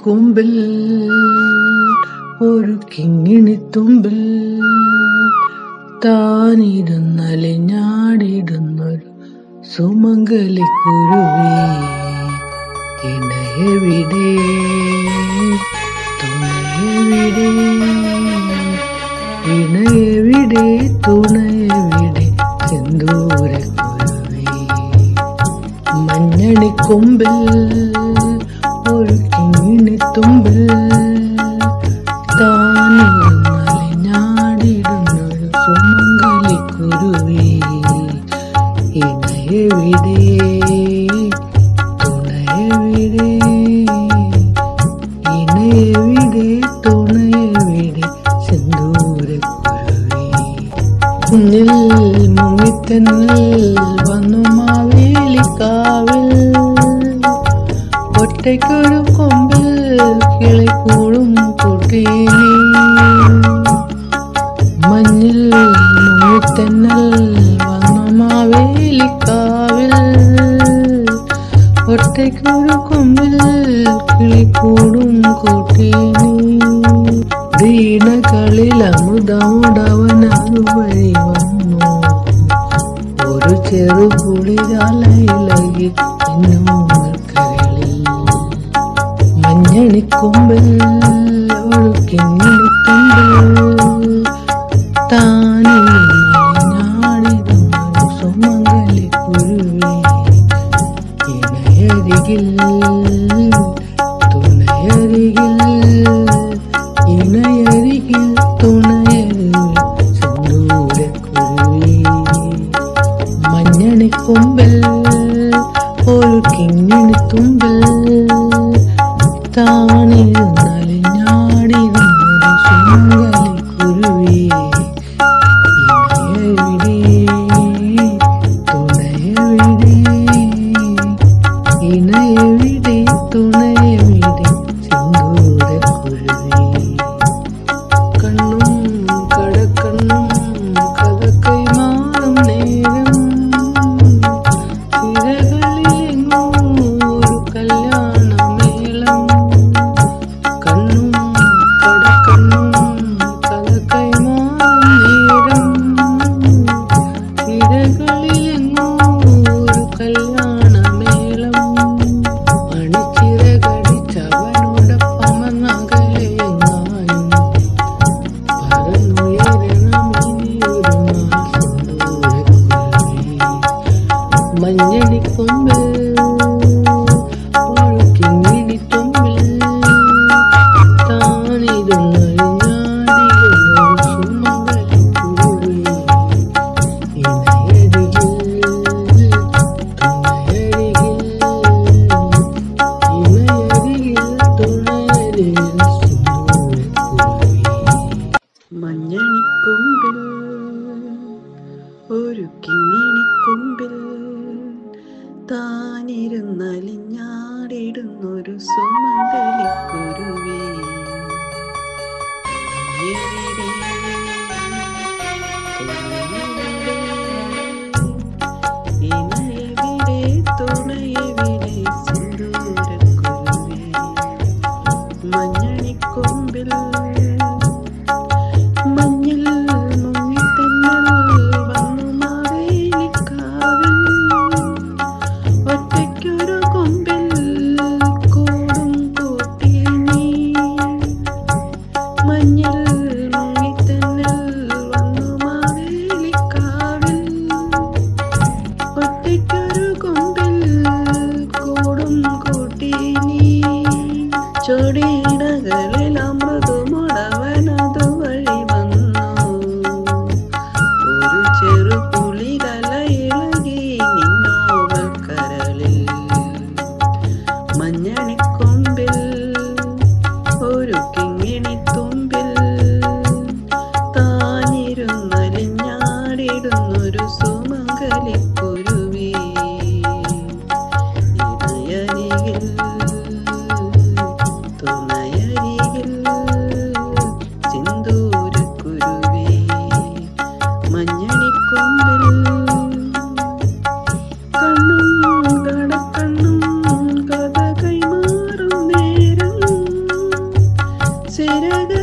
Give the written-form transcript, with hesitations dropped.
മഞ്ഞണിക്കൊമ്പിൽ ഒരു കിങ്ങിണിത്തുമ്പിൽ താനിരുന്നലിഞ്ഞാടിടുന്നൊരു സുമംഗലിക്കുരുവി. ഇണയെവിടെ തുണയെവിടെ, ഇണയെവിടെ തുണയെവിടെ സിന്ദൂരക്കുരുവി. മഞ്ഞണിക്കൊമ്പിൽ ഒരു കിങ്ങിണിത്തുമ്പിൽ താനിരുന്നലിഞ്ഞാടിടുന്നൊരു സുമംഗലിക്കുരുവി. ഇണയെവിടെ തുണയെവിടെ, ഇണയെവിടെ തുണയെവിടെ സിന്ദൂരക്കുരുവി. കുഞ്ഞിൽ മുങ്ങിത്തെന്നൽ വന്നു മാവേലിക്കാവിൽ, ഒറ്റയ്ക്കൊരു കൊമ്പിൽ കിളിക്കൂടും കുട്ടീനി. മഞ്ഞിൽ മുങ്ങിത്തെന്നൽ വന്നു മാവേലിക്കാവിൽ, ഒറ്റയ്ക്കൊരു കൊമ്പിൽ കിളിക്കൂടും കുട്ടീനി. വീണകളിൽ അമൃതമുടവൻ അതുവഴി വന്നു, ഒരു ചെറുപുളിരാലയിലകി കരളിൽ. മഞ്ഞണിക്കൊമ്പിൽ ഒരു കിങ്ങിണിത്തുമ്പിൽ താനിരുന്നലിഞ്ഞാടിടുന്നൊരു സുമംഗലിക്കുരുവി. ഇണയരികിൽ തുണയരികിൽ, ഇണയരികിൽ തുണയരികിൽ സിന്ദൂരക്കുരുവി. മഞ്ഞണിക്കൊമ്പിൽ ഒരു കിങ്ങിണിത്തുമ്പിൽ താനിരുന്നലിഞ്ഞാടിടുന്നൊരു സുമംഗലിക്കുരുവി. ഇണയെവിടെ തുണയെവിടെ, ഇണയെവിടെ തുണയെവിടെ സിന്ദൂരക്കുരുവി. കണ്ണും കടക്കണ്ണും കഥ കൈമാറും നേരം, തിരകളിലെങ്ങോ ഒരു കല്യാണമേളം. കണ്ണും കടക്കണ്ണും കഥ കൈമാറും നേരം, തിരകളിലെങ്ങോ ഒരു കല്യാണമേളം. മണിച്ചിറകടിച്ചവനോടൊപ്പമന്നകലെയെങ്ങാനും പറന്നുയരണമിനിയൊരു നാൾ സിന്ദൂരക്കുരുവി. മഞ്ഞണിക്കൊമ്പിൽ ഒരു കിങ്ങിണിത്തുമ്പിൽ താനിരുന്നലിഞ്ഞാടിടുന്നൊരു സുമംഗലിക്കുരുവി. ഇണയരികിൽ തുണയരികിൽ, ഇണയരികിൽ തുണയരികിൽ സിന്ദൂരക്കുരുവി. മഞ്ഞണിക്കൊമ്പിൽ ഒരു കിങ്ങിണിക്കൊമ്പിൽ താനിരുന്നലിഞ്ഞാടിടുന്നൊരു സുമംഗലിക്കുരുവി. ഇണയെവിടെ തുണയെവിടെ, ഇണയെവിടെ തുണയെവിടെ സിന്ദൂരക്കുരുവി. മഞ്ഞണിക്കൊമ്പിൽ മഞ്ഞിൽ മുങ്ങിത്തെന്നൽ വന്നു മാവേലിക്കാവിൽ, ഒറ്റയ്ക്കൊരു കൊമ്പിൽ കൂടും കൂട്ടി നീ. മഞ്ഞിൽ മുങ്ങിത്തെന്നൽ വന്നു മാവേലിക്കാവിൽ, ഒറ്റയ്ക്കൊരു കൊമ്പിൽ കൂടും കൂട്ടി നീ. ചൊടിയിടകളിൽ അമൃതമുടവനതു വഴി വന്നു, ഒരു ചെറുപുളിരലയിളകി നിന്നോവൽ കരളിൽ. മഞ്ഞണിക്കൊമ്പിൽ ഒരു കിങ്ങിണിത്തുമ്പിൽ താനിരുന്നലിഞ്ഞാടിടുന്നൊരു സുമംഗലിക്കുരുവി. ഇണയരികിൽ തുണയരികിൽ സിന്ദൂരക്കുരുവി. മഞ്ഞണിക്കൊമ്പിൽ കണ്ണും കടക്കണ്ണും കഥ കൈമാറും നേരം, சிறகு